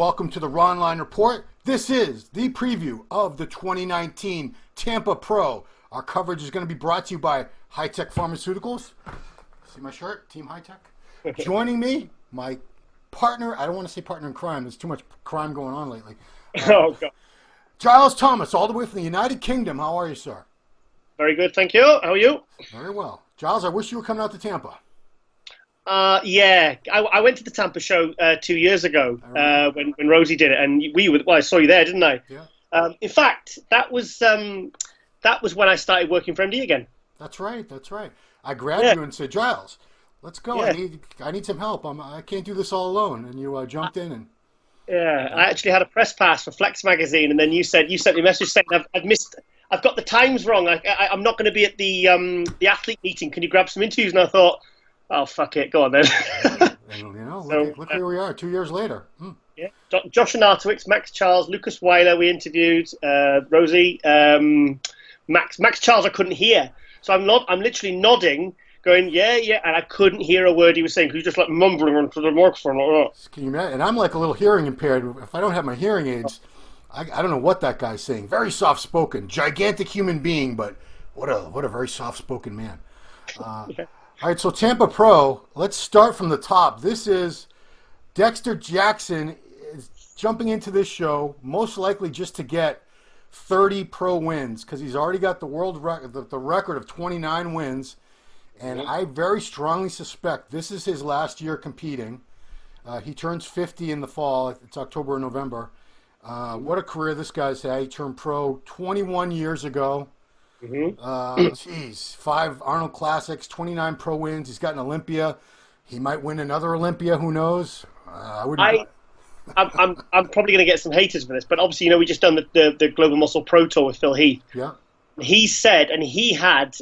welcome to the Ron Line Report. This is the preview of the 2019 Tampa Pro. Our coverage is going to be brought to you by High Tech Pharmaceuticals. See my shirt? Team High Tech. Joining me, my partner. I don't want to say partner in crime. There's too much crime going on lately. Oh, God. Giles Thomas, all the way from the United Kingdom. How are you, sir? Very good, thank you. How are you? Very well. Giles, I wish you were coming out to Tampa. Yeah, I went to the Tampa show 2 years ago when Rosie did it, and I saw you there, didn't I? Yeah. In fact, that was when I started working for MD again. That's right. I grabbed you and said, Giles, let's go. Yeah. I need some help. I can't do this all alone. And you jumped in and. Yeah, I actually had a press pass for Flex magazine, and then you sent me a message saying I've got the times wrong. I'm not going to be at the athlete meeting. Can you grab some interviews? And I thought, oh, fuck it, go on then. Look where we are 2 years later. Yeah, Josh Arnatowicz, Max Charles, Lucas Weiler we interviewed, Rosie, Max Charles I couldn't hear. So I'm literally nodding, going, yeah, and I couldn't hear a word he was saying because he was just like mumbling onto the microphone like that. Can you imagine? And I'm like a little hearing impaired. If I don't have my hearing aids, I don't know what that guy's saying. Very soft-spoken, gigantic human being, but what a very soft-spoken man. Yeah. All right, so Tampa Pro, let's start from the top. This is Dexter Jackson is jumping into this show, most likely just to get 30 pro wins because he's already got the world record, the record of 29 wins. And I very strongly suspect this is his last year competing. He turns 50 in the fall. It's October or November. What a career this guy's had. He turned pro 21 years ago. 5 Arnold Classics, 29 pro wins. He's got an Olympia. He might win another Olympia. Who knows? I'm probably going to get some haters for this, but obviously, we just done the Global Muscle Pro Tour with Phil Heath. Yeah. He said, and he had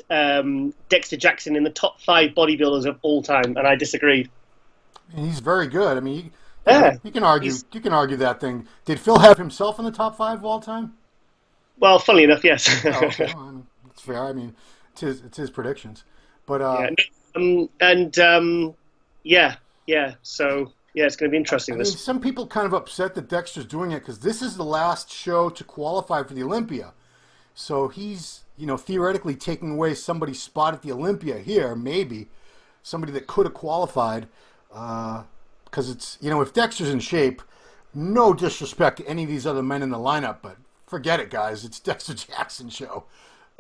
Dexter Jackson in the top 5 bodybuilders of all time, and I disagreed. And he's very good. I mean, you can argue. You can argue that thing. Did Phil have himself in the top 5 of all time? Well, funnily enough, yes. Okay. Well, it's fair. I mean, it's his predictions, but So it's going to be interesting. I mean, some people kind of upset that Dexter's doing it because this is the last show to qualify for the Olympia. So he's, theoretically taking away somebody's spot at the Olympia here, maybe somebody that could have qualified. Because it's, if Dexter's in shape, no disrespect to any of these other men in the lineup, but forget it, guys. It's Dexter Jackson's show.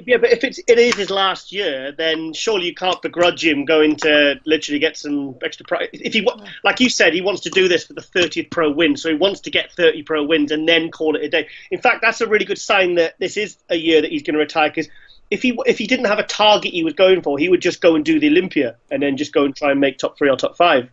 Yeah, but if it is his last year, then surely you can't begrudge him going to literally get some extra prize. If like you said, he wants to do this for the 30th pro win, so he wants to get 30 pro wins and then call it a day. In fact, that's a really good sign that this is a year that he's going to retire, because if he didn't have a target he was going for, he would just go and do the Olympia and then just go and try and make top 3 or top 5.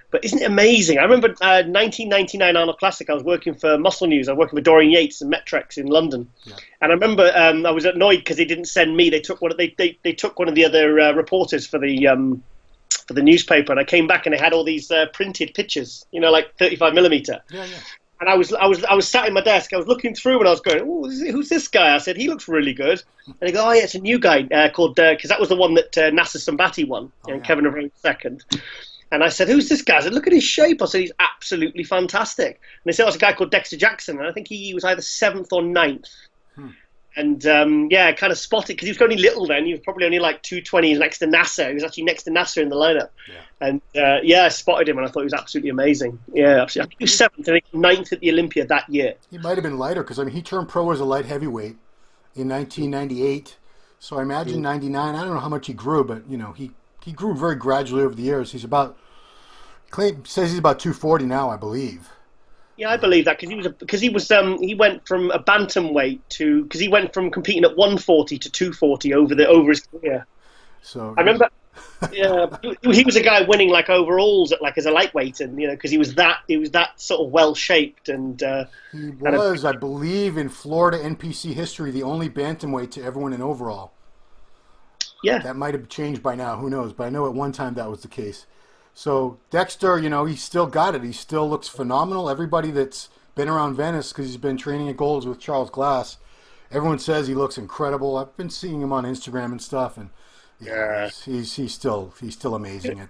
But isn't it amazing? I remember 1999 Arnold Classic. I was working for Muscle News. I was working for Dorian Yates and Metrex in London. Yeah. And I remember I was annoyed because they didn't send me. They took one of the other reporters for the newspaper, and I came back and they had all these printed pictures, like 35mm. Yeah. And I was sat in my desk. I was looking through and I was going, "Oh, who's this guy?" I said, "He looks really good." And they go, "Oh yeah, it's a new guy called," because that was the one that Nasser Sambati won, and Kevin Rose second. And I said, "Who's this guy?" I said, "Look at his shape." I said, "He's absolutely fantastic." And they said, "Oh, it's a guy called Dexter Jackson." And I think he was either 7th or 9th. And I kind of spotted, because he was only little then. He was probably only like 220 next to Nasser. He was actually next to Nasser in the lineup. Yeah. And I spotted him and I thought he was absolutely amazing. Yeah, absolutely. I think he was 7th, I think 9th at the Olympia that year. He might have been lighter because, he turned pro as a light heavyweight in 1998. So I imagine 99, I don't know how much he grew, but, he grew very gradually over the years. Says he's about 240 now, I believe. Yeah, I believe that because he went from a bantamweight because he went from competing at 140 to 240 over his career. So I remember, he was a guy winning like overalls as a lightweight, and because he was that sort of well shaped and. He was, I believe, in Florida NPC history, the only bantamweight to ever win an overall. Yeah, that might have changed by now. Who knows? But I know at one time that was the case. So Dexter, he's still got it. He still looks phenomenal. Everybody that's been around Venice, because he's been training at Gold's with Charles Glass, everyone says he looks incredible. I've been seeing him on Instagram and stuff, and he's still amazing.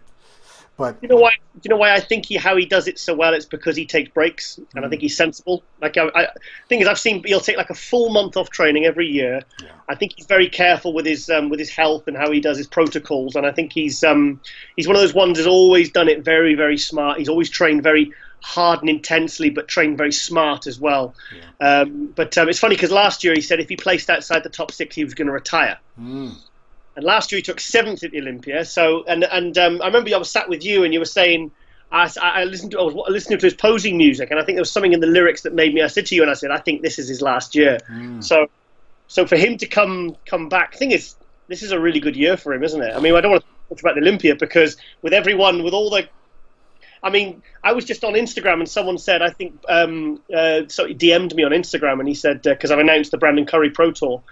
But you know why? Do you know why I think how he does it so well? It's because he takes breaks, and I think he's sensible. Like I thing is, I've seen he'll take like a full month off training every year. Yeah. I think he's very careful with his health and how he does his protocols, and I think he's one of those ones who's always done it very, very smart. He's always trained very hard and intensely, but trained very smart as well. Yeah. But it's funny because last year he said if he placed outside the top 6, he was going to retire. And last year he took 7th at the Olympia. So I remember I was sat with you and you were saying I was listening to his posing music, and I think there was something in the lyrics that made me. I said to you, and I said I think this is his last year. So for him to come back, the thing is, this is a really good year for him, isn't it? I mean, I don't want to talk about the Olympia because with everyone, with all the. I mean, I was just on Instagram and someone said, I think, so he DM'd me on Instagram and he said, because I've announced the Brandon Curry Pro Tour.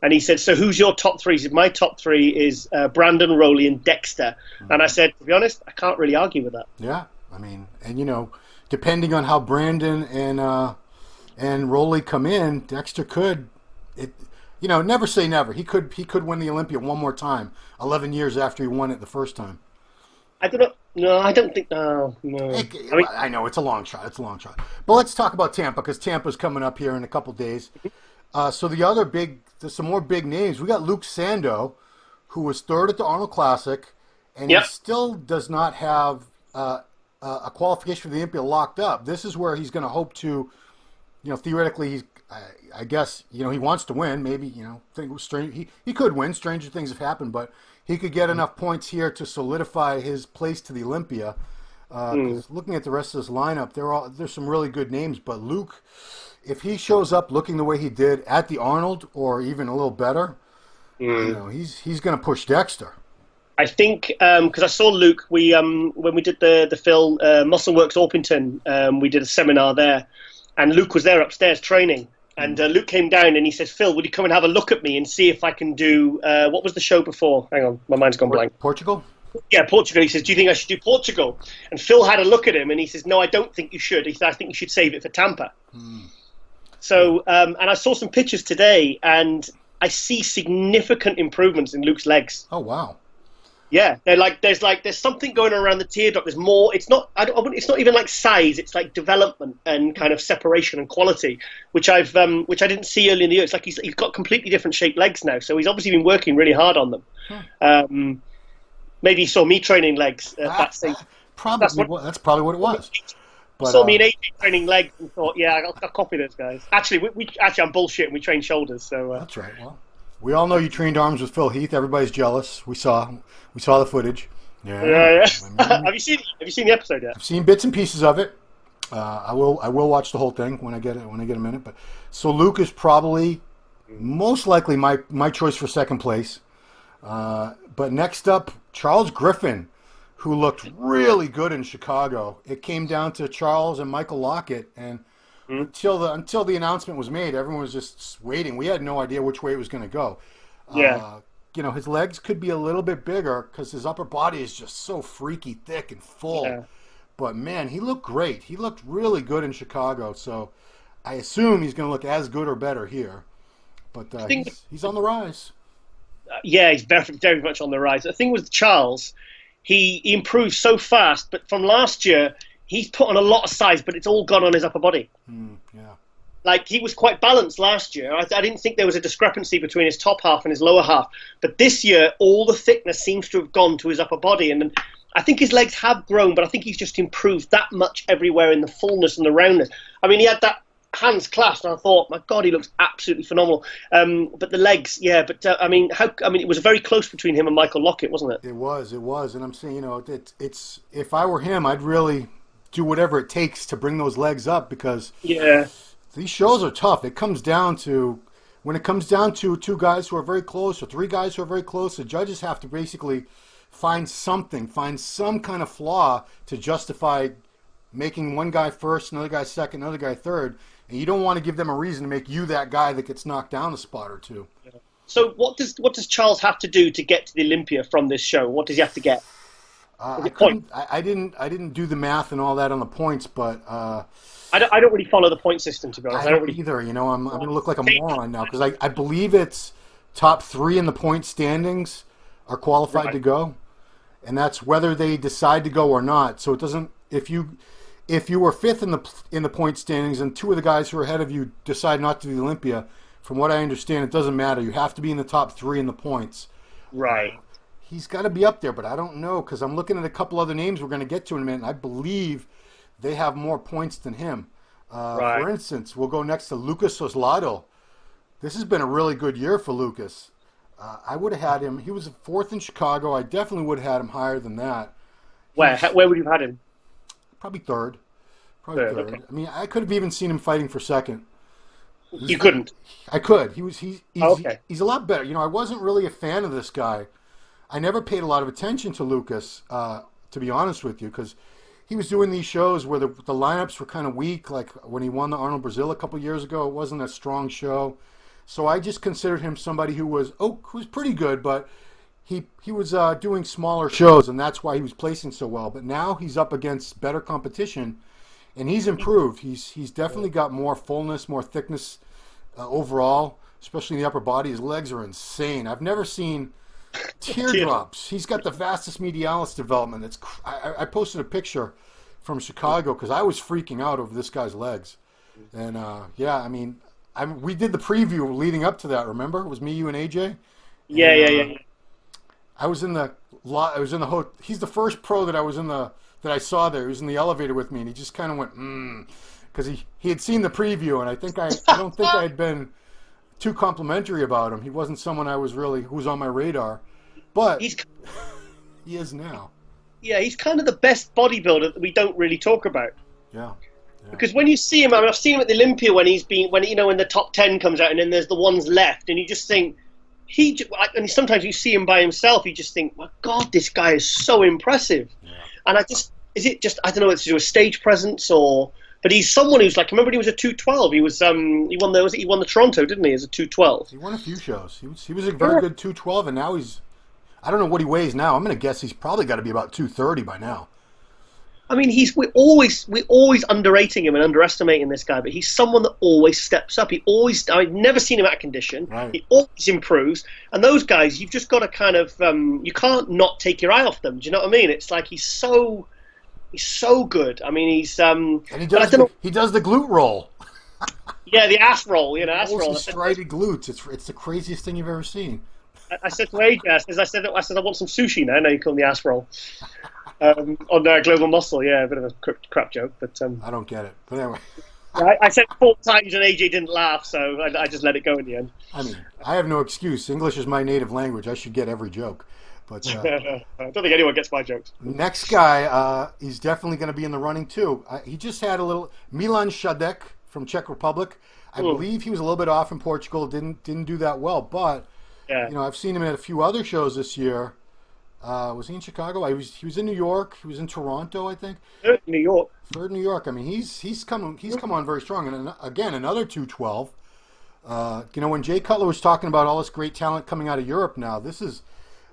And he said, so who's your top 3? He said, my top 3 is Brandon, Rowley, and Dexter. And I said, to be honest, I can't really argue with that. Yeah, I mean, and depending on how Brandon and Rowley come in, Dexter could, never say never. He could win the Olympia one more time, 11 years after he won it the first time. I don't know. No, I don't think. No. I know it's a long shot. But let's talk about Tampa because Tampa's coming up here in a couple days. So there's some more big names. We got Luke Sando, who was 3rd at the Arnold Classic, and he still does not have a qualification for the Olympia locked up. This is where he's going to hope to, theoretically, I guess, he wants to win. Maybe, he could win. Stranger things have happened, but he could get enough points here to solidify his place to the Olympia. Looking at the rest of this lineup, there's some really good names, but Luke, if he shows up looking the way he did at the Arnold, or even a little better, he's going to push Dexter. I think because I saw Luke, when we did the Phil Muscleworks Orpington, we did a seminar there, and Luke was there upstairs training. And Luke came down and he says, Phil, would you come and have a look at me and see if I can do, what was the show before? Hang on, my mind's gone blank. Portugal? Yeah, Portugal. He says, do you think I should do Portugal? And Phil had a look at him and he says, no, I don't think you should. He said, I think you should save it for Tampa. So, and I saw some pictures today and I see significant improvements in Luke's legs. Oh, wow. Yeah, there's something going on around the teardrop. There's more. It's not even like size. It's like development and kind of separation and quality, which I didn't see early in the year. It's like he's got completely different shaped legs now. So he's obviously been working really hard on them. Maybe he saw me training legs at that stage. That's probably what it was. But, saw me in AJ training legs and thought, yeah, I'll copy those guys. Actually, I'm bullshitting. We train shoulders. So that's right. Well, we all know you trained arms with Phil Heath. Everybody's jealous. We saw the footage. Yeah. Have you seen the episode yet? I've seen bits and pieces of it. I will watch the whole thing when I get a minute. But so Luke is probably most likely my choice for second place. But next up, Charles Griffin, who looked really good in Chicago. It came down to Charles and Michael Lockett, and until the announcement was made, everyone was just waiting. We had no idea which way it was going to go. Yeah. His legs could be a little bit bigger because his upper body is just so freaky thick and full. Yeah. But, man, he looked great. He looked really good in Chicago. So I assume he's going to look as good or better here. But he's on the rise. Yeah, he's very, very much on the rise. The thing with Charles, he improved so fast. But from last year, he's put on a lot of size, but it's all gone on his upper body. Yeah. Like, he was quite balanced last year. I didn't think there was a discrepancy between his top half and his lower half. But this year, all the thickness seems to have gone to his upper body. And I think his legs have grown, but I think he's just improved that much everywhere in the fullness and the roundness. I mean, he had that hands clasped, and I thought, my God, he looks absolutely phenomenal. But the legs, yeah. But, it was very close between him and Michael Lockett, wasn't it? It was. And I'm saying, it's if I were him, I'd really do whatever it takes to bring those legs up because... Yeah. These shows are tough. When it comes down to two guys who are very close or three guys who are very close, the judges have to basically find some kind of flaw to justify making one guy first, another guy second, another guy third. And you don't want to give them a reason to make you that guy that gets knocked down a spot or two. Yeah. So what does Charles have to do to get to the Olympia from this show? What does he have to get? I didn't do the math and all that on the points, but I don't really follow the point system, to be honest. I don't really either. I'm going to look like a moron now because I believe it's top 3 in the point standings are qualified to go, and that's whether they decide to go or not. So it doesn't. If you were fifth in the point standings and two of the guys who are ahead of you decide not to do the Olympia, from what I understand, it doesn't matter. You have to be in the top 3 in the points. Right. He's got to be up there, but I don't know because I'm looking at a couple other names we're going to get to in a minute. And I believe they have more points than him. Right. For instance, we'll go next to Lucas Oslado. This has been a really good year for Lucas. I would have had him. He was 4th in Chicago. I definitely would have had him higher than that. Where would you have had him? Probably third. Third. Okay. I mean, I could have even seen him fighting for second. You couldn't. I could. He's okay. He's a lot better. You know, I wasn't really a fan of this guy. I never paid a lot of attention to Lucas, to be honest with you, because he was doing these shows where the lineups were kind of weak. Like when he won the Arnold Brazil a couple years ago, it wasn't a strong show. So I just considered him somebody who was pretty good, but he was doing smaller shows, and that's why he was placing so well. But now he's up against better competition, and he's improved. He's definitely got more fullness, more thickness overall, especially in the upper body. His legs are insane. I've never seen teardrops. He's got the fastest medialis development. I posted a picture from Chicago because I was freaking out over this guy's legs. And yeah, I mean, we did the preview leading up to that. Remember, it was me, you, and AJ. Yeah. I was in the hotel. He's the first pro that I saw there. He was in the elevator with me, and he just kind of went because he had seen the preview, and I don't think I had been too complimentary about him. He wasn't someone who was on my radar, but he is now. Yeah, he's kind of the best bodybuilder that we don't really talk about. Yeah. Because when you see him, I mean, I've seen him at the Olympia when the top 10 comes out and then there's the ones left, and you just think and sometimes you see him by himself, you just think, my God, this guy is so impressive. Yeah. And I don't know, it's a stage presence but he's someone who's like, I remember when he was a 212. He was he won the Toronto, didn't he, as a 212? He won a few shows. He was a very good 212, and now I don't know what he weighs now. I'm going to guess he's probably got to be about 230 by now. I mean, we're always underrating him and underestimating this guy, but he's someone that always steps up. I've never seen him out of condition. Right. He always improves. And those guys, you've just got to kind of, you can't not take your eye off them. Do you know what I mean? It's like he's so good. I mean, and he does the glute roll. Yeah, the ass roll, ass roll. The striated glutes. It's the craziest thing you've ever seen. I said to AJ, I said I want some sushi now. Now you call me ass roll. On Global Muscle, yeah, a bit of a crap joke, but I don't get it. But anyway, I said 4 times and AJ didn't laugh, so I just let it go in the end. I mean, I have no excuse. English is my native language. I should get every joke, but I don't think anyone gets my jokes. Next guy, he's definitely going to be in the running too. He just had a little Milan Shadek from Czech Republic. I believe he was a little bit off in Portugal. Didn't do that well, but yeah. I've seen him at a few other shows this year. Was he in Chicago? He was in New York. He was in Toronto, I think. Third in New York. I mean, he's come on very strong. And again, another 212. When Jay Cutler was talking about all this great talent coming out of Europe now, this is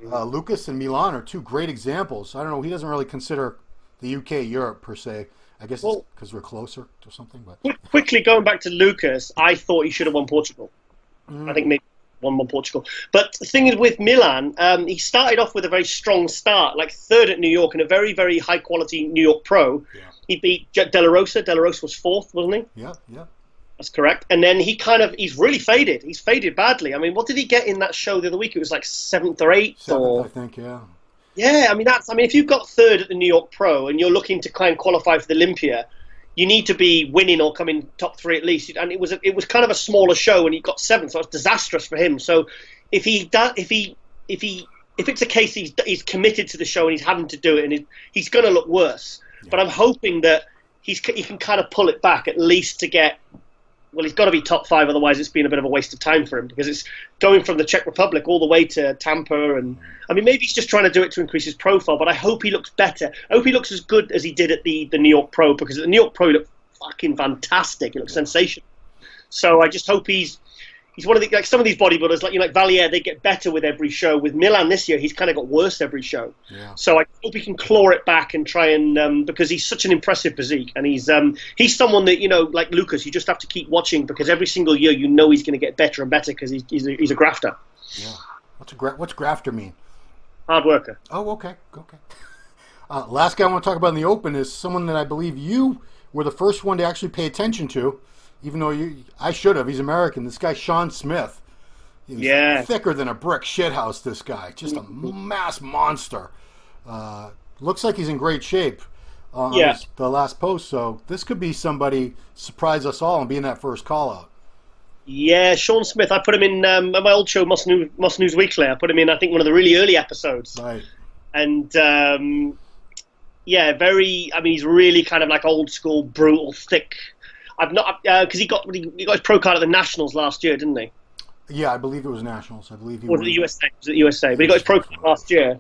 Lucas and Milan are two great examples. I don't know. He doesn't really consider the UK Europe per se. I guess it's because we're closer or something. But quickly going back to Lucas, I thought he should have won Portugal. I think maybe. 1-1 Portugal. But the thing is with Milan, he started off with a very strong start, like 3rd at New York in a very, very high-quality New York pro. Yeah. He beat De La Rosa. De La Rosa was 4th, wasn't he? Yeah. That's correct. And then he's really faded. He's faded badly. I mean, what did he get in that show the other week? It was like 7th or 8th? 7th, I think, yeah. Yeah, I mean, if you've got 3rd at the New York pro and you're looking to try and qualify for the Olympia, you need to be winning or coming top 3 at least. And it was kind of a smaller show, and he got 7th, so it's disastrous for him. So if it's a case he's committed to the show and he's having to do it, and he's going to look worse. Yeah. But I'm hoping that he can kind of pull it back at least to get. Well, he's got to be top 5, otherwise it's been a bit of a waste of time for him, because it's going from the Czech Republic all the way to Tampa. And I mean, maybe he's just trying to do it to increase his profile, but I hope he looks better. I hope he looks as good as he did at the New York Pro, because at the New York Pro he looked fucking fantastic. He looked sensational. So I just hope he's one of the, like some of these bodybuilders, like Valier, they get better with every show. With Milan this year, he's kind of got worse every show. Yeah. So I hope he can claw it back and try and because he's such an impressive physique, and he's someone that like Lucas, you just have to keep watching, because every single year he's going to get better and better, because he's a grafter. Yeah. What's grafter mean? Hard worker. Oh, okay. Last guy I want to talk about in the Open is someone that I believe you were the first one to actually pay attention to, even though I should have. He's American. This guy, Sean Smith. He's thicker than a brick shithouse, this guy. Just a mass monster. Looks like he's in great shape on the last post. So this could be somebody surprise us all and be in that first call-out. Yeah, Sean Smith. I put him in my old show, Must News Weekly. I put him in, I think, one of the really early episodes. Right. And, he's really kind of like old school, brutal, thick. I've not, because he got his pro card at the Nationals last year, didn't he? Yeah, I believe it was Nationals. I believe he was. The USA. But he got his pro card last year.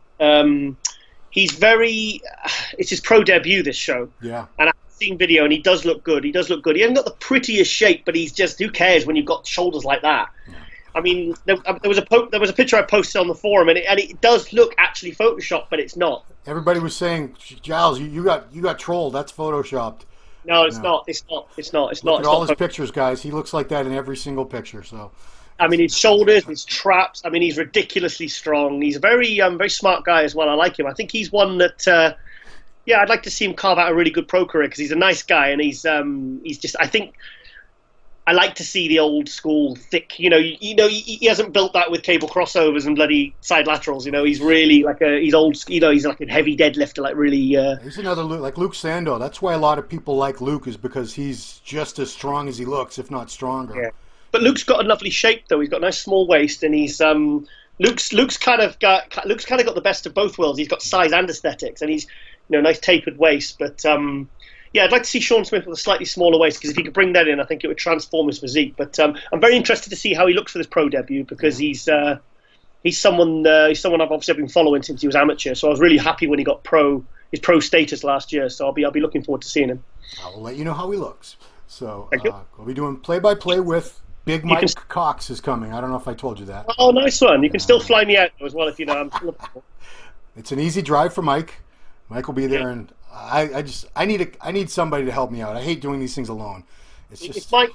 He's it's his pro debut, this show. Yeah. And I've seen video, and he does look good. He hasn't got the prettiest shape, but he's just, who cares when you've got shoulders like that? Yeah. I mean, there was a picture I posted on the forum, and it does look actually photoshopped, but it's not. Everybody was saying, Giles, you got trolled. That's photoshopped. No, it's not. It's not. Look at all his pictures, guys. He looks like that in every single picture. So, I mean, his shoulders, his traps. I mean, he's ridiculously strong. He's a very smart guy as well. I like him. I think he's one that, I'd like to see him carve out a really good pro career because he's a nice guy and he's just. I think I like to see the old school thick. He hasn't built that with cable crossovers and bloody side laterals. He's really he's old. He's like a heavy deadlifter, like really. He's another Luke, like Luke Sando. That's why a lot of people like Luke is because he's just as strong as he looks, if not stronger. Yeah. But Luke's got a lovely shape, though. He's got a nice small waist, and he's Luke's kind of got the best of both worlds. He's got size and aesthetics, and he's nice tapered waist. But I'd like to see Sean Smith with a slightly smaller waist because if he could bring that in, I think it would transform his physique. But I'm very interested to see how he looks for this pro debut because he's someone I've obviously been following since he was amateur. So I was really happy when he got his pro status last year. So I'll be looking forward to seeing him. I will let you know how he looks. So we'll be doing play-by-play with. Big Mike Cox is coming. I don't know if I told you that. Oh, nice one. You can still fly me out as well if you know. It's an easy drive for Mike. Mike will be there, and I need somebody to help me out. I hate doing these things alone. It's Mike.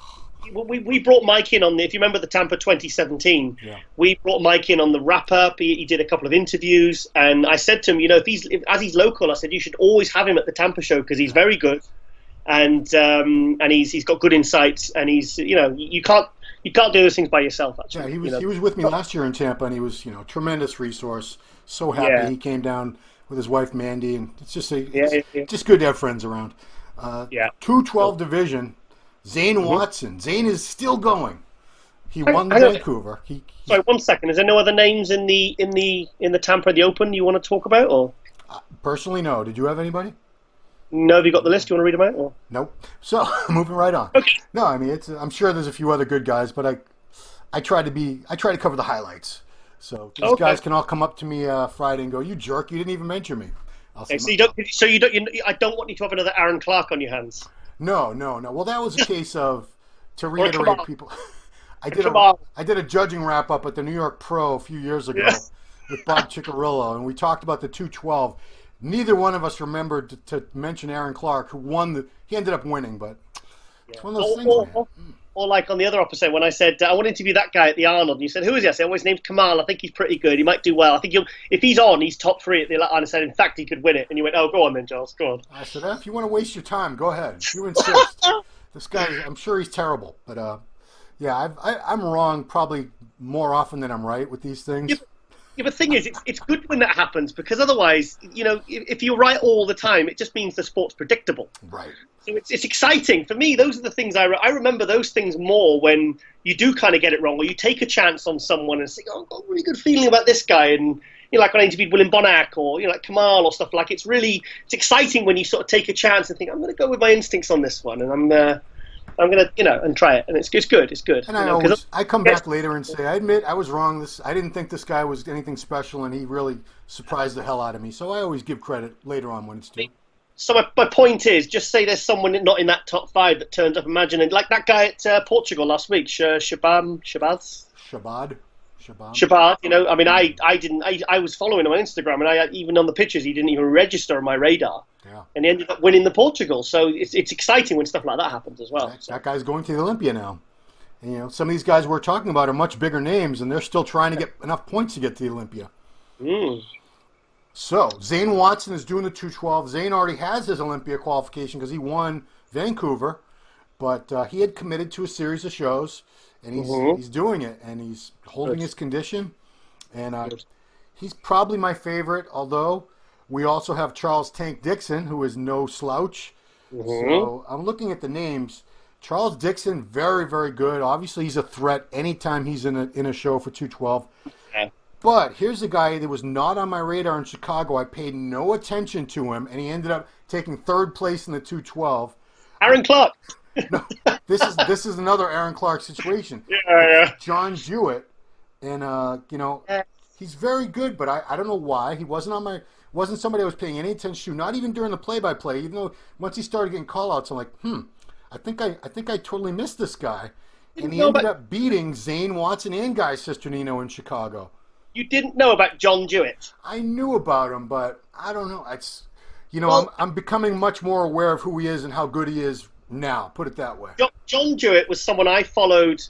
We brought Mike in on if you remember the Tampa 2017. Yeah. We brought Mike in on the wrap up. He did a couple of interviews, and I said to him, as he's local, I said you should always have him at the Tampa show because he's very good, and he's got good insights, and he's you can't do those things by yourself. Actually, yeah, he was with me last year in Tampa, and he was tremendous resource. So happy he came down with his wife Mandy, and it's just just good to have friends around. 212 division, Zane Watson. Zane is still going. He won Vancouver. Sorry, 1 second. Is there no other names in the Tampa the Open you want to talk about, or? Personally, no. Did you have anybody? No, have you got the list? You want to read them out? Or? Nope. So moving right on. Okay. No, I mean I'm sure there's a few other good guys, but I try to cover the highlights. So these guys can all come up to me Friday and go, "You jerk! You didn't even mention me." I don't want you to have another Aaron Clark on your hands. No. Well, that was a case of to reiterate people. I did a judging wrap up at the New York Pro a few years ago with Bob Ciccarillo, and we talked about the 212. Neither one of us remembered to mention Aaron Clark, who won. He ended up winning, but it's one of those things. Or like on the other opposite, when I said, I want to interview that guy at the Arnold, and you said, who is he? I said, his name's Kamal. I think he's pretty good. He might do well. I think if he's on, he's top 3 at the Arnold. I said, in fact, he could win it. And you went, oh, go on then, Giles. Go on. I said, if you want to waste your time, go ahead. If you insist. This guy, I'm sure he's terrible. But, I'm wrong probably more often than I'm right with these things. Yeah, but the thing is, it's good when that happens because otherwise, if you're right all the time, it just means the sport's predictable. Right. So it's exciting. For me, those are the things I remember those things more when you do kind of get it wrong or you take a chance on someone and say, oh, I've got a really good feeling about this guy. And, like when I interviewed William Bonac or, like Kamal or stuff it's exciting when you sort of take a chance and think, I'm going to go with my instincts on this one. And I'm going to, and try it. And it's good. It's good. And I come back later and say, I admit I was wrong. I didn't think this guy was anything special, and he really surprised the hell out of me. So I always give credit later on when it's due. So my point is, just say there's someone not in that top 5 that turns up. Imagine, like that guy at Portugal last week, Shabad. I mean, I was following him on Instagram, and even on the pictures, he didn't even register on my radar. Yeah. And he ended up winning the Portugal. So it's exciting when stuff like that happens as well. That guy's going to the Olympia now. And, some of these guys we're talking about are much bigger names, and they're still trying to get enough points to get to the Olympia. So Zane Watson is doing the 212. Zane already has his Olympia qualification because he won Vancouver, but he had committed to a series of shows, and he's doing it, and he's holding his condition, and he's probably my favorite. Although we also have Charles Tank Dixon, who is no slouch. So I'm looking at the names. Charles Dixon, very, very good. Obviously, he's a threat anytime he's in a show for 212. Okay. But here's a guy that was not on my radar in Chicago. I paid no attention to him, and he ended up taking third place in the 212. Aaron Clark. No, this is another Aaron Clark situation. Yeah. John Jewett, and he's very good, but I don't know why he wasn't somebody I was paying any attention to. Not even during the play-by-play. Even though once he started getting call-outs, I'm like, I think I totally missed this guy, and he ended up beating Zane Watson and Guy Cisternino in Chicago. You didn't know about John Jewett? I knew about him, but I don't know. I'm becoming much more aware of who he is and how good he is now. Put it that way. John Jewett was someone I followed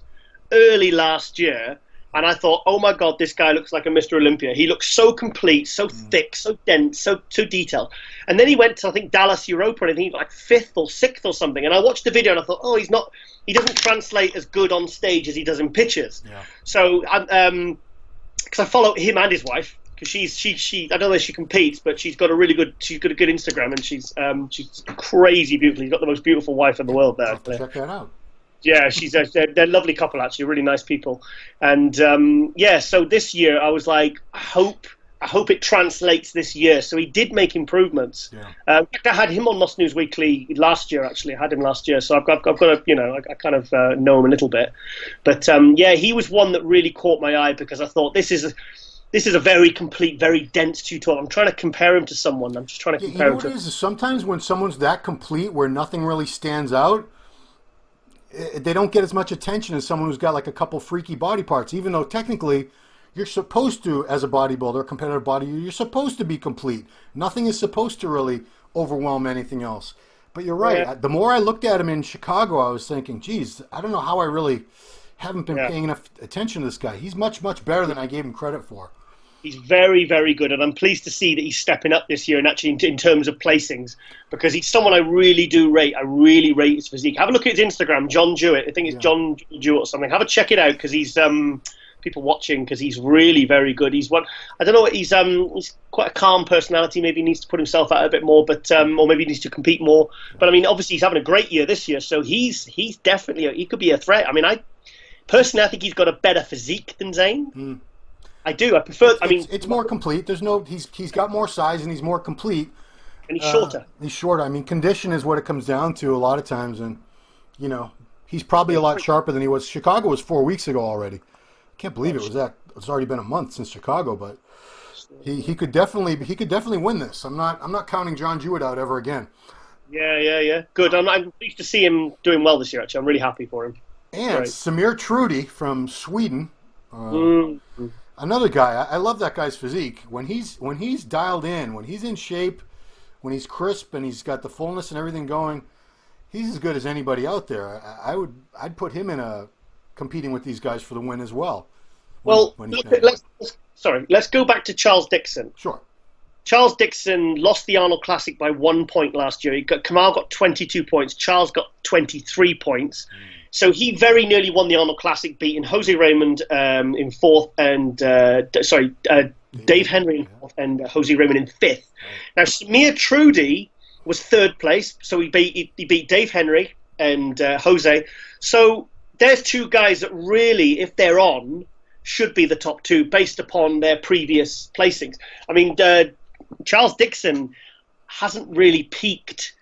early last year, and I thought, oh my God, this guy looks like a Mr. Olympia. He looks so complete, so thick, so dense, so detailed. And then he went to, I think, Dallas Europa, and I think like 5th or 6th or something. And I watched the video, and I thought, oh, he doesn't translate as good on stage as he does in pictures. Yeah. So, because I follow him and his wife, because she I don't know if she competes, but she's got a good Instagram, and she's crazy beautiful. She's got the most beautiful wife in the world there. Check that out. Yeah, they're a lovely couple, actually, really nice people. And so this year I was like, I hope it translates this year. So he did make improvements. Yeah. I had him on Must News Weekly last year, actually. I had him last year, so I've got I kind of know him a little bit. But he was one that really caught my eye because I thought this is a very complete, very dense 212. I'm trying to compare him to someone. I'm just trying to compare him to. Is sometimes when someone's that complete, where nothing really stands out, they don't get as much attention as someone who's got like a couple freaky body parts, even though technically you're supposed to, as a bodybuilder, a competitive bodybuilder, you're supposed to be complete. Nothing is supposed to really overwhelm anything else. But you're right. Yeah. The more I looked at him in Chicago, I was thinking, geez, I don't know how I really haven't been paying enough attention to this guy. He's much, much better than I gave him credit for. He's very, very good, and I'm pleased to see that he's stepping up this year, and actually in terms of placings, because he's someone I really do rate. I really rate his physique. Have a look at his Instagram, John Jewett. I think it's John Jewett or something. Have a check it out, because he's people watching, because he's really very good. He's one. I don't know. He's quite a calm personality. Maybe he needs to put himself out a bit more, but or maybe he needs to compete more. But I mean, obviously he's having a great year this year, so he's definitely he could be a threat. I mean, I think he's got a better physique than Zane. I do. I prefer. It's more complete. He's got more size and he's more complete. And he's shorter. He's shorter. I mean, condition is what it comes down to a lot of times, and he's probably a lot sharper than he was. Chicago was 4 weeks ago already. I can't believe it was that. It's already been a month since Chicago, but he could definitely win this. I'm not counting John Jewett out ever again. Yeah. Good. I'm pleased to see him doing well this year. Actually, I'm really happy for him. And Samir Trudy from Sweden. Another guy, I love that guy's physique. When he's dialed in, when he's in shape, when he's crisp and he's got the fullness and everything going, he's as good as anybody out there. I'd put him in competing with these guys for the win as well. Let's go back to Charles Dixon. Sure. Charles Dixon lost the Arnold Classic by 1 point last year. Kamal got 22 points. Charles got 23 points. So he very nearly won the Arnold Classic, beating Jose Raymond in 4th and Dave Henry in 4th and Jose Raymond in 5th. Now Samir Trudy was 3rd place, so he beat Dave Henry and Jose. So there's two guys that really, if they're on, should be the top two based upon their previous placings. I mean, Charles Dixon hasn't really peaked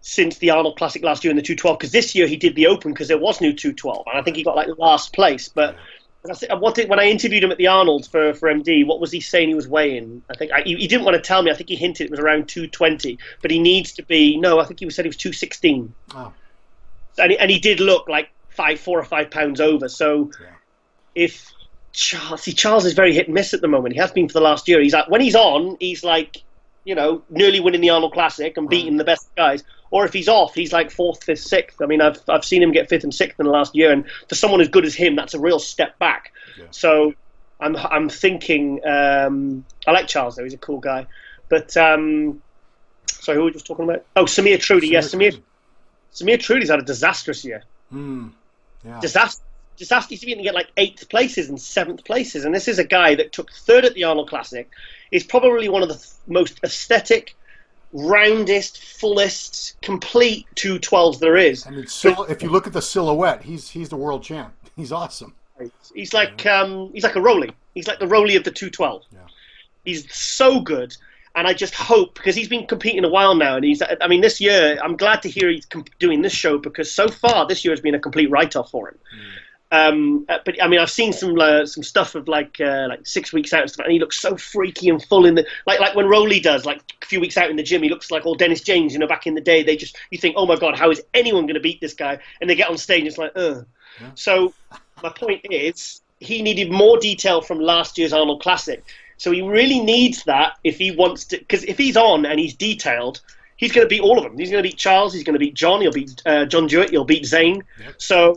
since the Arnold Classic last year in the 212, because this year he did the Open because there was no 212, and I think he got like last place. But when I interviewed him at the Arnold for MD, what was he saying he was weighing? I think he didn't want to tell me. I think he hinted it was around 220, but he needs to be. No, I think he said he was 216. Oh. And he did look like 4 or 5 pounds over. So if Charles is very hit and miss at the moment. He has been for the last year. He's like, when he's on, he's like, nearly winning the Arnold Classic and beating the best guys. Or if he's off, he's like 4th, 5th, 6th. I mean, I've seen him get 5th and 6th in the last year, and for someone as good as him, that's a real step back. Yeah. So I'm thinking. I like Giles though; he's a cool guy. But sorry, who were we just talking about? Oh, Samir Trudi. Yes, Samir Trudi's had a disastrous year. Yeah. Disaster. He's been to get like 8th places and 7th places, and this is a guy that took 3rd at the Arnold Classic. Is probably one of the most aesthetic, roundest, fullest, complete 212s there is. I mean, if you look at the silhouette, he's the world champ. He's awesome. He's like a Rolly. He's like the Rolly of the 212. Yeah. He's so good, and I just hope, because he's been competing a while now, and this year I'm glad to hear he's doing this show, because so far this year has been a complete write-off for him. But I mean, I've seen some stuff of like 6 weeks out and stuff, and he looks so freaky and full in the like when Rowley does, like a few weeks out in the gym, he looks like all Dennis James, back in the day. You think, oh my God, how is anyone going to beat this guy? And they get on stage and it's like, ugh. Yeah. So my point is, he needed more detail from last year's Arnold Classic. So he really needs that if he wants to, because if he's on and he's detailed, he's going to beat all of them. He's going to beat Charles, he's going to beat John, he'll beat John Jewett, he'll beat Zane. Yep. So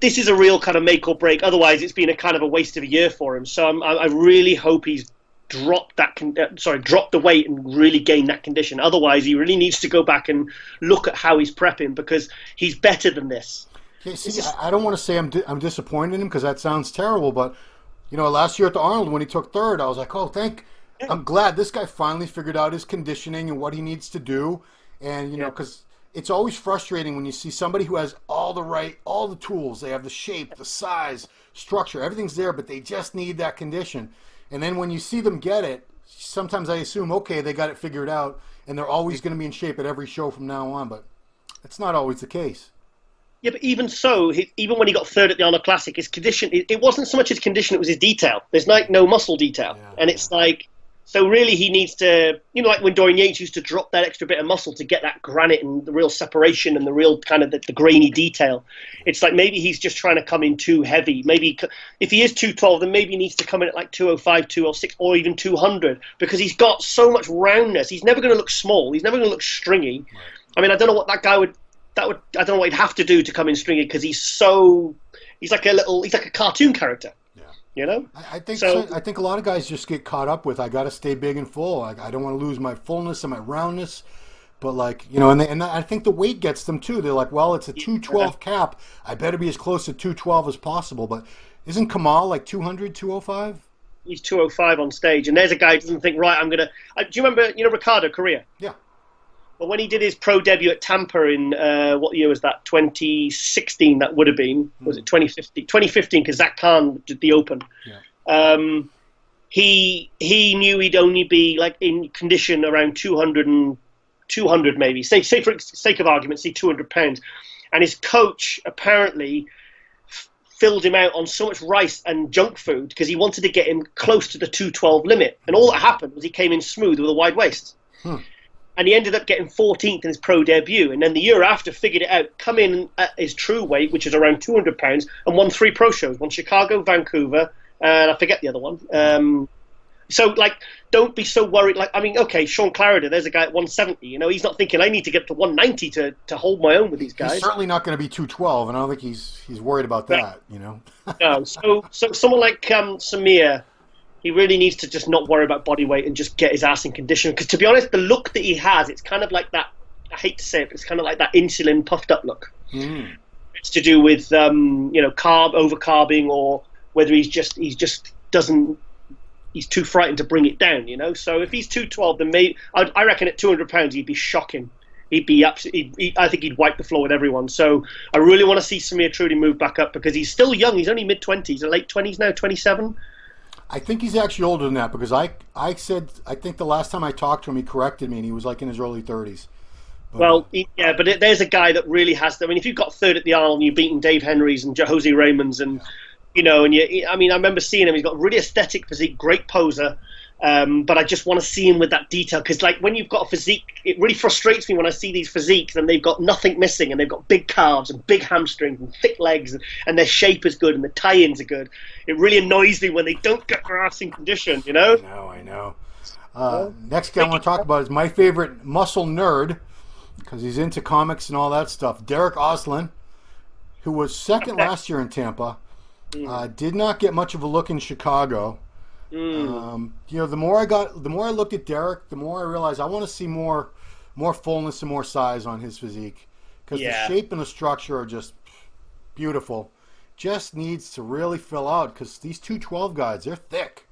this is a real kind of make or break. Otherwise, it's been a kind of a waste of a year for him. So I really hope he's dropped the weight and really gained that condition. Otherwise, he really needs to go back and look at how he's prepping, because he's better than this. Yeah, see, I don't want to say I'm disappointed in him, because that sounds terrible. But last year at the Arnold when he took 3rd, I was like, I'm glad this guy finally figured out his conditioning and what he needs to do. And because it's always frustrating when you see somebody who has all the tools. They have the shape, the size, structure, everything's there, but they just need that condition. And then when you see them get it, sometimes I assume, okay, they got it figured out, and they're always going to be in shape at every show from now on. But it's not always the case. Yeah, but even so, even when he got 3rd at the Arnold Classic, his condition, it wasn't so much his condition, it was his detail. There's like no muscle detail. Yeah, and it's like, so really he needs to, like when Dorian Yates used to drop that extra bit of muscle to get that granite and the real separation and the real kind of the grainy detail. It's like maybe he's just trying to come in too heavy. Maybe if he is 212, then maybe he needs to come in at like 205, 206, or even 200, because he's got so much roundness. He's never going to look small. He's never going to look stringy. Right. I mean, I don't know what that guy would... I don't know what he'd have to do to come in stringy, because he's like a cartoon character. Yeah. I think a lot of guys just get caught up with, I got to stay big and full. I don't want to lose my fullness and my roundness. But and I think the weight gets them too. They're like, well, it's a 212 cap. I better be as close to 212 as possible. But isn't Kamal like 200, 205? He's 205 on stage, and there's a guy who doesn't think, right, I'm gonna. Do you remember Ricardo Correa? Yeah. Well, when he did his pro debut at Tampa in, what year was that? 2016, that would have been. Was it 2015? 2015, because Zach Khan did the Open. Yeah. He knew he'd only be like in condition around 200 maybe. Say for sake of argument, say 200 pounds. And his coach apparently filled him out on so much rice and junk food because he wanted to get him close to the 212 limit. And all that happened was he came in smooth with a wide waist. And he ended up getting 14th in his pro debut. And then the year after, figured it out, come in at his true weight, which is around 200 pounds, and won 3 pro shows. Won Chicago, Vancouver, and I forget the other one. So, don't be so worried. Okay, Sean Clarida, there's a guy at 170. He's not thinking, I need to get to 190 to hold my own with these guys. He's certainly not going to be 212, and I don't think he's worried about that, No, so someone like Samir, he really needs to just not worry about body weight and just get his ass in condition. Because to be honest, the look that he has, it's kind of like that, I hate to say it, but it's kind of like that insulin puffed up look. It's to do with, over-carbing, or whether he's too frightened to bring it down, So if he's 212, then maybe, I reckon at 200 pounds, he'd be shocking. He'd be absolutely, I think he'd wipe the floor with everyone. So I really want to see Samir Trudi move back up, because he's still young. He's only mid-20s, or late 20s now, 27. I think he's actually older than that, because I think the last time I talked to him, he corrected me, and he was like in his early 30s. But, there's a guy that really has. I mean, if you've got 3rd at the Arnold and you've beaten Dave Henry's and Jose Raymonds, and I remember seeing him. He's got a really aesthetic physique, great poser. But I just want to see him with that detail, because when you've got a physique, it really frustrates me when I see these physiques and they've got nothing missing, and they've got big calves and big hamstrings and thick legs, and their shape is good and the tie-ins are good. It really annoys me when they don't get their ass in condition, I know. Next guy I want to talk about is my favorite muscle nerd, because he's into comics and all that stuff, Derrick Auslan, who was second last year in Tampa. Did not get much of a look in Chicago. The more I looked at Derrick, the more I realized I want to see more fullness and more size on his physique, because the shape and the structure are just beautiful. Just needs to really fill out, because these 212 guys, they're thick.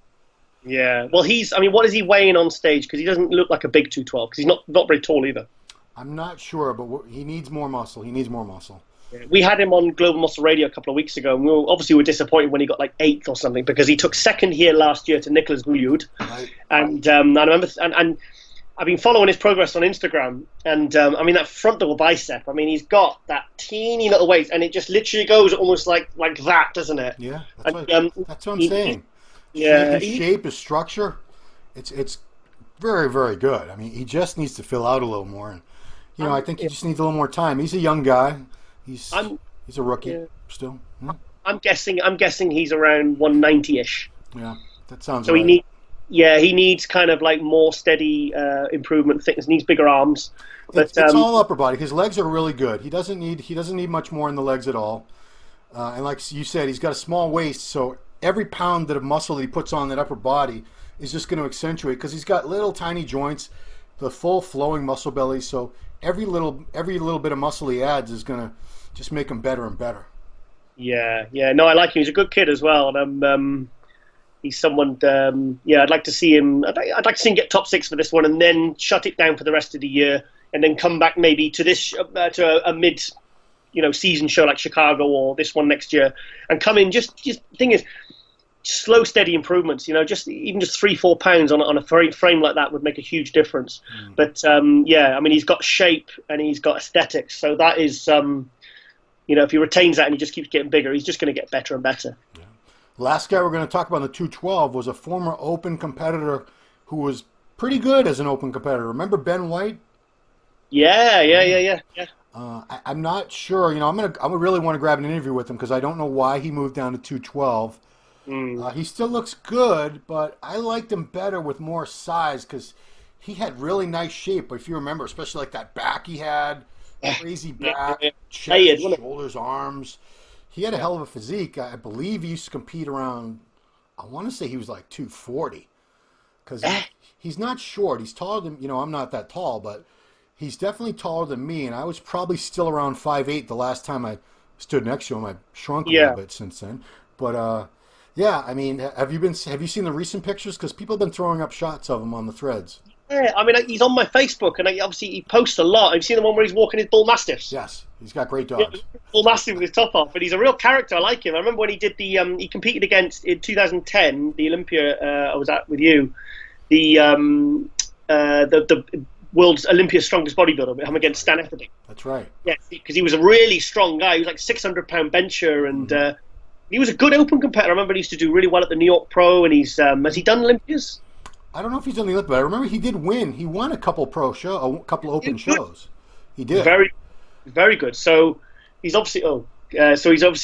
Yeah. Well, what is he weighing on stage? Because he doesn't look like a big 212, because he's not very tall either. I'm not sure, but he needs more muscle. We had him on Global Muscle Radio a couple of weeks ago, and we were disappointed when he got like 8th or something, because he took second here last year to Nicholas Gouliud. Right. And I remember, and I've been following his progress on Instagram, and that front double bicep, he's got that teeny little waist, and it just literally goes almost like that, doesn't it? Yeah, that's what I'm saying. His shape, his structure, it's very, very good. He just needs to fill out a little more, and I think he just needs a little more time. He's a young guy. He's a rookie still. Yeah. I'm guessing he's around 190-ish. Yeah, that sounds so right. He needs kind of like more steady improvement. Thickness, needs bigger arms. But it's all upper body. His legs are really good. He doesn't need much more in the legs at all. And like you said, he's got a small waist, so every pound of muscle that he puts on that upper body is just going to accentuate, because he's got little tiny joints, the full flowing muscle belly. So every little bit of muscle he adds is going to just make him better and better. Yeah. No, I like him. He's a good kid as well, and he's someone. I'd like to see him. I'd like to see him get top 6 for this one, and then shut it down for the rest of the year, and then come back maybe to this to a mid, season show like Chicago or this one next year, and come in. Just the thing is, slow, steady improvements. Just 3-4 pounds on a frame like that would make a huge difference. But he's got shape and he's got aesthetics, so that is. If he retains that and he just keeps getting bigger, he's just going to get better and better. Yeah. Last guy we're going to talk about in the 212 was a former open competitor who was pretty good as an open competitor. Remember Ben White? Yeah. I'm not sure. I would really want to grab an interview with him, because I don't know why he moved down to 212. He still looks good, but I liked him better with more size, because he had really nice shape. If you remember, especially like that back he had. Crazy back, chest, shoulders, arms. He had a hell of a physique. I believe he used to compete around, I want to say he was like 240. Because he's not short. He's taller than, I'm not that tall, but he's definitely taller than me. And I was probably still around 5'8" the last time I stood next to him. I shrunk a little bit since then. But, have you seen the recent pictures? Because people have been throwing up shots of him on the threads. Yeah, he's on my Facebook, and obviously he posts a lot. Have you seen the one where he's walking his bull mastiffs? Yes, he's got great dogs. Bull mastiff with his top off, but he's a real character. I like him. I remember when he did he competed against in 2010 the Olympia. I was at with you, the world's Olympia strongest bodybuilder. I'm against Stan Efferding. That's right. Yeah, because he was a really strong guy. He was like 600-pound bencher, and he was a good open competitor. I remember he used to do really well at the New York Pro, and has he done Olympias? I don't know if he's done the Olympia, but I remember he did win. He won a couple open shows. He did. Very, very good. So he's obviously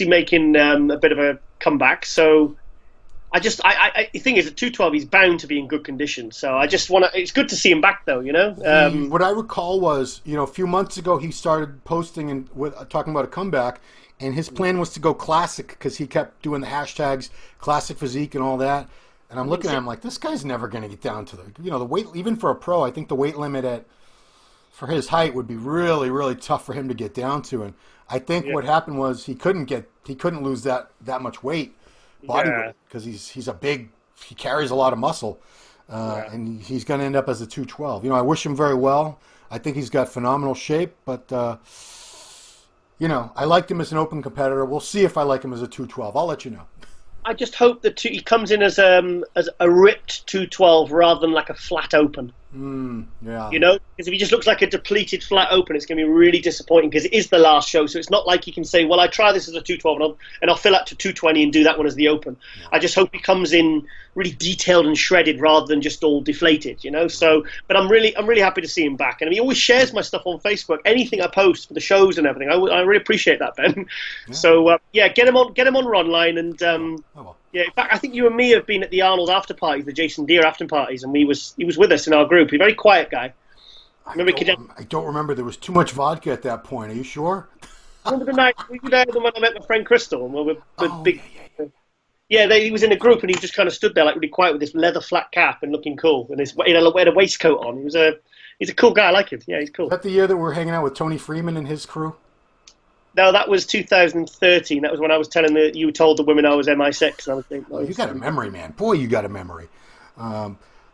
making a bit of a comeback. So the thing is, at 212, he's bound to be in good condition. So I just want to. It's good to see him back, though. What I recall was, a few months ago he started posting and talking about a comeback, and his plan was to go classic, because he kept doing the hashtags classic physique and all that. And I'm looking at him like, this guy's never going to get down to the weight, even for a pro. I think the weight limit for his height would be really, really tough for him to get down to. And I think what happened was he couldn't lose that much weight, body weight, because he carries a lot of muscle, and he's going to end up as a 212. I wish him very well. I think he's got phenomenal shape, but I liked him as an open competitor. We'll see if I like him as a 212. I'll let you know. I just hope that he comes in as a ripped 212 rather than like a flat open. Yeah. Because if he just looks like a depleted flat open, it's going to be really disappointing, because it is the last show. So it's not like he can say, well, I try this as a 212 and I'll fill out to 220 and do that one as the open. Yeah. I just hope he comes in really detailed and shredded rather than just all deflated, So, but I'm really happy to see him back. And he always shares my stuff on Facebook, anything I post for the shows and everything. I really appreciate that, Ben. Yeah. So, get him on Ronline, and yeah, in fact, I think you and me have been at the Arnold after parties, the Jason Deere after parties, and he was with us in our group. He's a very quiet guy. I don't remember. There was too much vodka at that point. Are you sure? Remember the night we were there when I met my friend Crystal, and we were big. Yeah. Yeah, he was in a group and he just kind of stood there like really quiet with this leather flat cap and looking cool and his had a waistcoat on. He's a cool guy. I like him. Yeah, he's cool. Is that the year that we're hanging out with Tony Freeman and his crew? No, that was 2013. That was when I was you told the women I was MI6. And I was thinking, oh, you got a memory, man. Boy, you got a memory.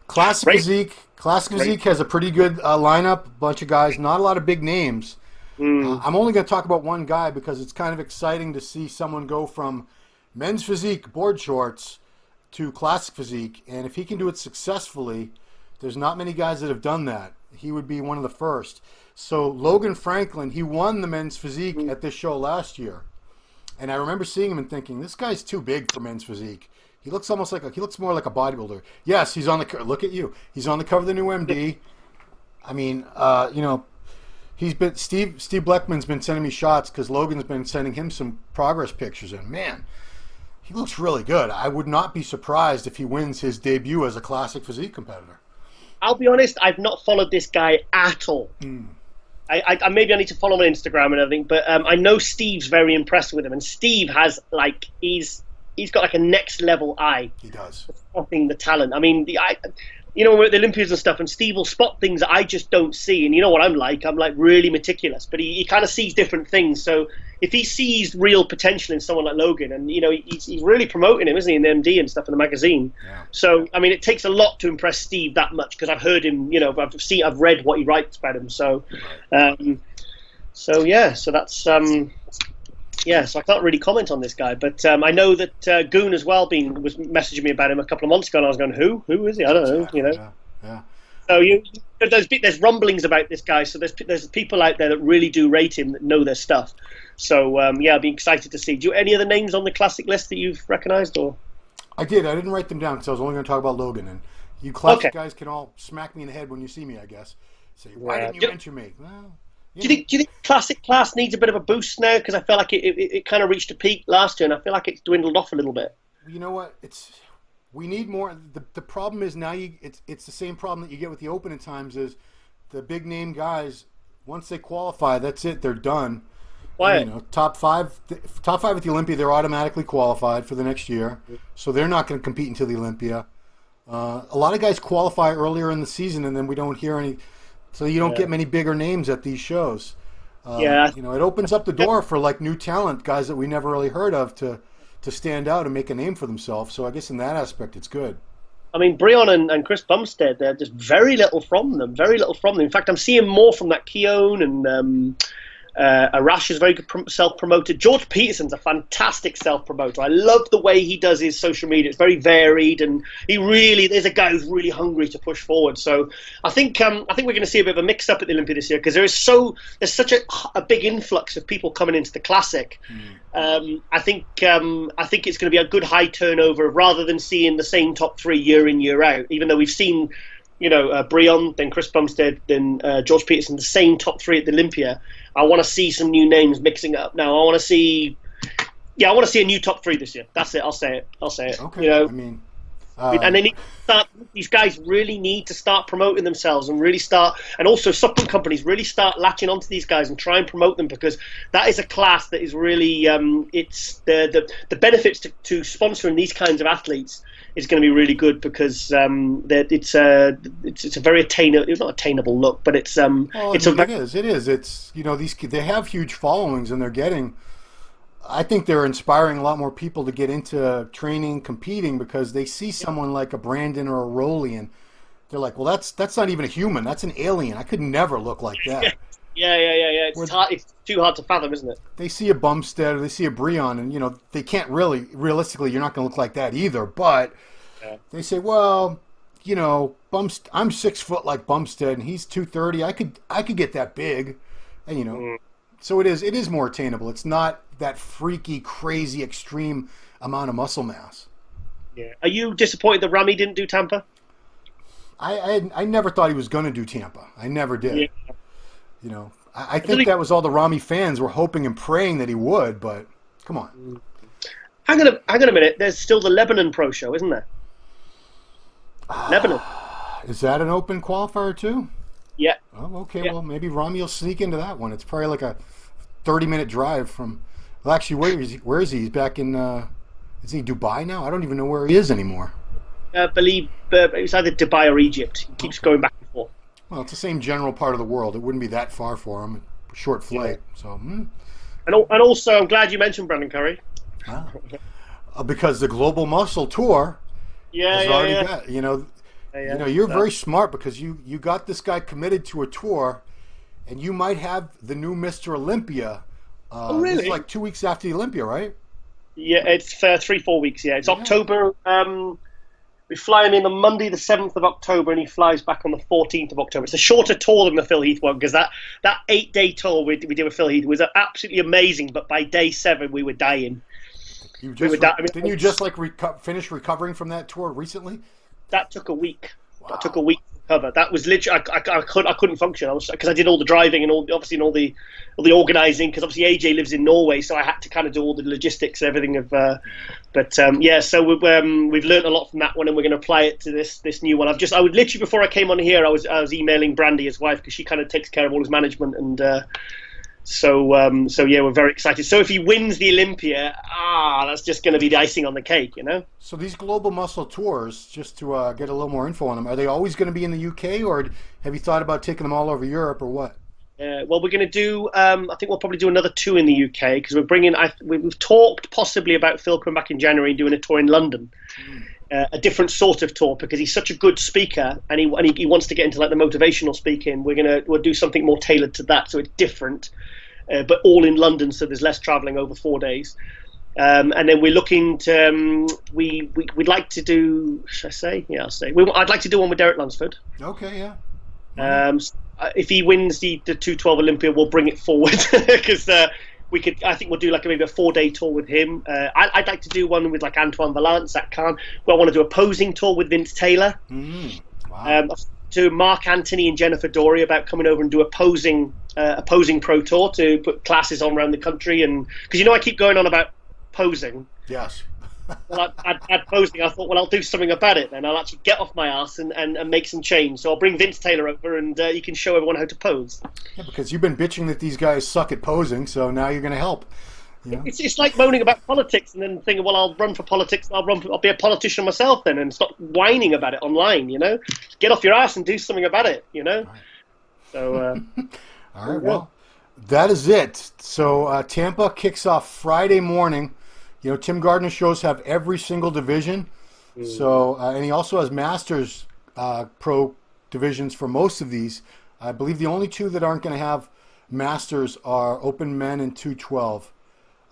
Classic Physique has a pretty good lineup. A bunch of guys, not a lot of big names. I'm only going to talk about one guy because it's kind of exciting to see someone go from men's physique board shorts to classic physique, and if he can do it successfully, there's not many guys that have done that. He would be one of the first. So Logan Franklin, he won the men's physique at this show last year, and I remember seeing him and thinking, this guy's too big for men's physique. He looks more like a bodybuilder. Yes, he's on the look at you. He's on the cover of the new MD. I mean, he's been Steve Bleckman's been sending me shots because Logan's been sending him some progress pictures, and man, he looks really good. I would not be surprised if he wins his debut as a classic physique competitor. I'll be honest, I've not followed this guy at all. I maybe I need to follow him on Instagram and everything, but I know Steve's very impressed with him, and Steve has he's got like a next level eye. He does. For spotting the talent. I mean, we're at the Olympias and stuff, and Steve will spot things that I just don't see. And you know what I'm like really meticulous, but he kind of sees different things. So if he sees real potential in someone like Logan, and he's really promoting him, isn't he, in the MD and stuff in the magazine? Yeah. So I mean, it takes a lot to impress Steve that much because I've heard him. I've read what he writes about him. So, so that's. So I can't really comment on this guy, but I know that Goon as well was messaging me about him a couple of months ago, and I was going, who is he? I don't know, Yeah. So there's rumblings about this guy, so there's people out there that really do rate him, that know their stuff. So I'll be excited to see. Do you any other names on the classic list that you've recognised? Or I did. I didn't write them down because I was only going to talk about Logan, and you classic guys can all smack me in the head when you see me, I guess. Say, why didn't you mention me? Well, do you think classic class needs a bit of a boost now? Because I feel like it kind of reached a peak last year, and I feel like it's dwindled off a little bit. You know what? We need more. The problem is now it's the same problem that you get with the Open at times. Is the big name guys, once they qualify, that's it. They're done. Why? And, top five at the Olympia, they're automatically qualified for the next year, so they're not going to compete until the Olympia. A lot of guys qualify earlier in the season, and then we don't hear any. So you don't get many bigger names at these shows. It opens up the door for like new talent, guys that we never really heard of, to stand out and make a name for themselves. So I guess in that aspect, it's good. I mean, Brion and Chris Bumstead, they're just very little from them. Very little from them. In fact, I'm seeing more from that Keown and Arash is very good self-promoted. George Peterson's a fantastic self-promoter. I love the way he does his social media. It's very varied, and there's a guy who's really hungry to push forward. So I think we're going to see a bit of a mix-up at the Olympia this year because there's such a big influx of people coming into the Classic. I think it's going to be a good high turnover rather than seeing the same top three year in, year out, even though we've seen Brion, then Chris Bumstead, then George Peterson, the same top three at the Olympia. I want to see some new names mixing up now. I want to see a new top three this year. That's it. I'll say it. Okay. I mean, and they need to start. These guys really need to start promoting themselves and really start. And also, supplement companies really start latching onto these guys and try and promote them because that is a class that is really. It's the benefits to sponsoring these kinds of athletes is going to be really good because it's a very attainable. It's not attainable look, but it is. It's they have huge followings and they're getting. I think they're inspiring a lot more people to get into training, competing because they see someone like a Brandon or a Rowley and they're like, well, that's not even a human. That's an alien. I could never look like that. Yeah. It's too hard to fathom, isn't it? They see a Bumstead or they see a Brion, and they can't realistically, you're not going to look like that either. But they say, well, I'm 6 foot like Bumstead, and he's 230. I could get that big, and so it is more attainable. It's not that freaky, crazy, extreme amount of muscle mass. Yeah. Are you disappointed that Rami didn't do Tampa? I never thought he was going to do Tampa. I never did. Yeah. I think that was all the Rami fans were hoping and praying that he would, but come on. Hang on a minute. There's still the Lebanon Pro Show, isn't there? Lebanon. Is that an open qualifier too? Yeah. Oh, okay. Yeah. Well, maybe Rami will sneak into that one. It's probably like a 30-minute drive from. Well, actually, where is he? He's back in Is he Dubai now? I don't even know where he is anymore. I believe it was either Dubai or Egypt. He keeps going back and forth. Well, it's the same general part of the world. It wouldn't be that far for him. Short flight. Yeah. So. And also, I'm glad you mentioned Brandon Curry. Ah. Because the Global Muscle Tour has already got, you're very smart because you got this guy committed to a tour, and you might have the new Mr. Olympia. Really? This is like 2 weeks after the Olympia, right? Yeah, it's 3-4 weeks. Yeah, it's October. We fly him in on Monday, the 7th of October, and he flies back on the 14th of October. It's a shorter tour than the Phil Heath one because that 8-day tour we did with Phil Heath was absolutely amazing. But by day 7, we were dying. Didn't you just finish recovering from that tour recently? That took a week. Wow. That took a week to recover. That was literally I couldn't function. Because I did all the driving and all the organising. Because obviously AJ lives in Norway, so I had to kind of do all the logistics and everything. So we've learned a lot from that one, and we're going to apply it to this new one. I would literally before I came on here, I was emailing Brandy, his wife, because she kind of takes care of all his management and. So we're very excited. So if he wins the Olympia, that's just going to be the icing on the cake, So these Global Muscle Tours, just to get a little more info on them, are they always going to be in the UK, or have you thought about taking them all over Europe, or what? Well, we're going to do. I think we'll probably do another 2 in the UK because we're bringing. We've talked possibly about Phil coming back in January and doing a tour in London. A different sort of tour because he's such a good speaker and he wants to get into like the motivational speaking. We'll do something more tailored to that, so it's different, but all in London, so there's less travelling over 4 days. And then we're looking to we'd like to do. Should I say? Yeah, I'll say. I'd like to do one with Derek Lunsford. Okay, yeah. If he wins the 212 Olympia, we'll bring it forward because. I think we'll do like maybe a 4-day tour with him. I'd like to do one with like Antoine Valance, Zach Khan. I want to do a posing tour with Vince Taylor. Wow. To Mark Anthony and Jennifer Dory about coming over and do a posing pro tour to put classes on around the country. And because I keep going on about posing. Yes. Well, I'd posing. I thought, well, I'll do something about it then. I'll actually get off my ass and make some change. So I'll bring Vince Taylor over and you can show everyone how to pose. Yeah, because you've been bitching that these guys suck at posing, so now you're going to help. It's like moaning about politics and then thinking, well, I'll run for politics. I'll be a politician myself then and stop whining about it online. Get off your ass and do something about it. Right. So. All right. Well, that is it. So Tampa kicks off Friday morning. Tim Gardner's shows have every single division. So, and he also has Masters Pro divisions for most of these. I believe the only 2 that aren't going to have Masters are Open Men and 212.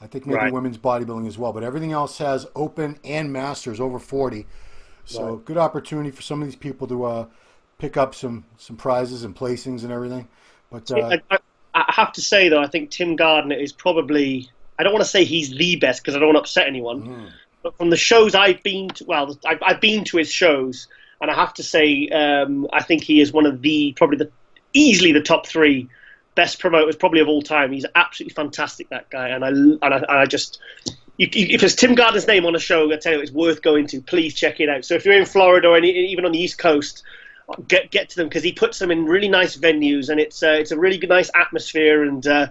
I think maybe women's bodybuilding as well. But everything else has Open and Masters over 40. So, good opportunity for some of these people to pick up some prizes and placings and everything. But I have to say, though, I think Tim Gardner is probably... I don't want to say he's the best because I don't want to upset anyone. But from the shows I've been to, I've been to his shows, and I have to say, I think he is one of easily the top 3 best promoters probably of all time. He's absolutely fantastic, that guy, and I just, if there's Tim Gardner's name on a show, I tell you, it's worth going to. Please check it out. So if you're in Florida or even on the East Coast, get to them because he puts them in really nice venues, and it's a really good, nice atmosphere and.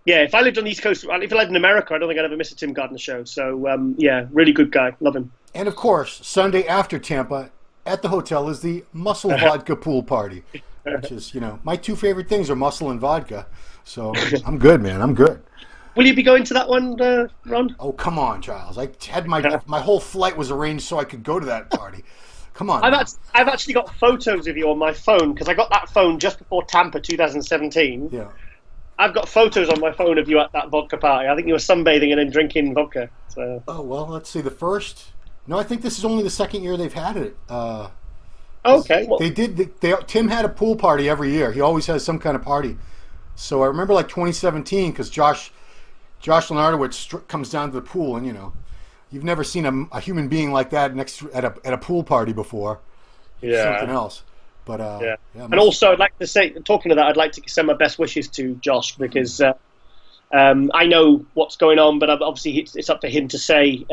If I lived on the East Coast, if I lived in America, I don't think I'd ever miss a Tim Gardner show. So, really good guy. Love him. And, of course, Sunday after Tampa, at the hotel is the Muscle Vodka Pool Party, which is, my 2 favorite things are muscle and vodka. So, I'm good, man. I'm good. Will you be going to that one, Ron? Oh, come on, Giles. I had my whole flight was arranged so I could go to that party. Come on. I've actually got photos of you on my phone because I got that phone just before Tampa 2017. Yeah. I've got photos on my phone of you at that vodka party. I think you were sunbathing and then drinking vodka. So. Oh, well, let's see. I think this is only the 2nd year they've had it. Okay. Well, Tim had a pool party every year. He always has some kind of party. So I remember 2017 because Josh Lenardowitz comes down to the pool and, you've never seen a human being like that at a pool party before. Yeah. Something else. But and also, I'd like to say, talking to that, I'd like to send my best wishes to Josh because I know what's going on, but obviously it's up to him to say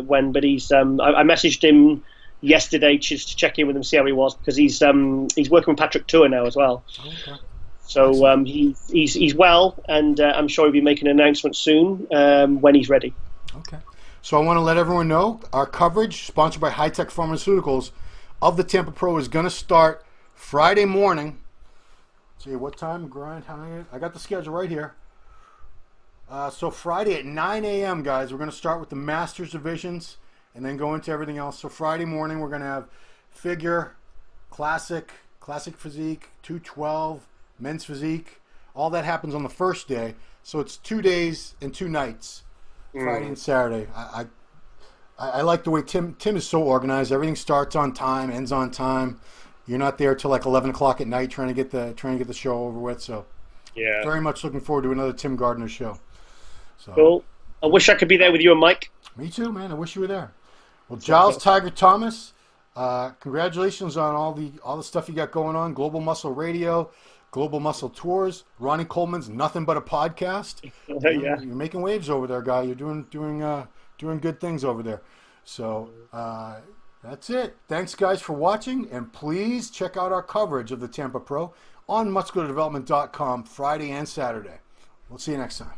when. But he's, I messaged him yesterday just to check in with him, see how he was, because he's working with Patrick Tour now as well. Okay. So he's well, and I'm sure he'll be making an announcement soon when he's ready. Okay. So I want to let everyone know our coverage, sponsored by High Tech Pharmaceuticals, of the Tampa Pro is going to start Friday morning. Let's see, what time? Grind. I got the schedule right here. So Friday at 9 a.m., guys, we're going to start with the Masters divisions and then go into everything else. So Friday morning, we're going to have figure, classic physique, 212, men's physique. All that happens on the first day. So it's 2 days and 2 nights, Friday and Saturday. I like the way Tim is so organized. Everything starts on time, ends on time. You're not there till like 11 o'clock at night trying to get the show over with. So yeah, very much looking forward to another Tim Gardner show. So, cool. I wish I could be there with you and Mike. Me too, man. I wish you were there. Well, Giles Tiger Thomas, congratulations on all the stuff you got going on. Global Muscle Radio, Global Muscle Tours. Ronnie Coleman's Nothing But a Podcast. Yeah. You're making waves over there, guy. You're doing good things over there. So that's it. Thanks, guys, for watching, and please check out our coverage of the Tampa Pro on musculardevelopment.com Friday and Saturday. We'll see you next time.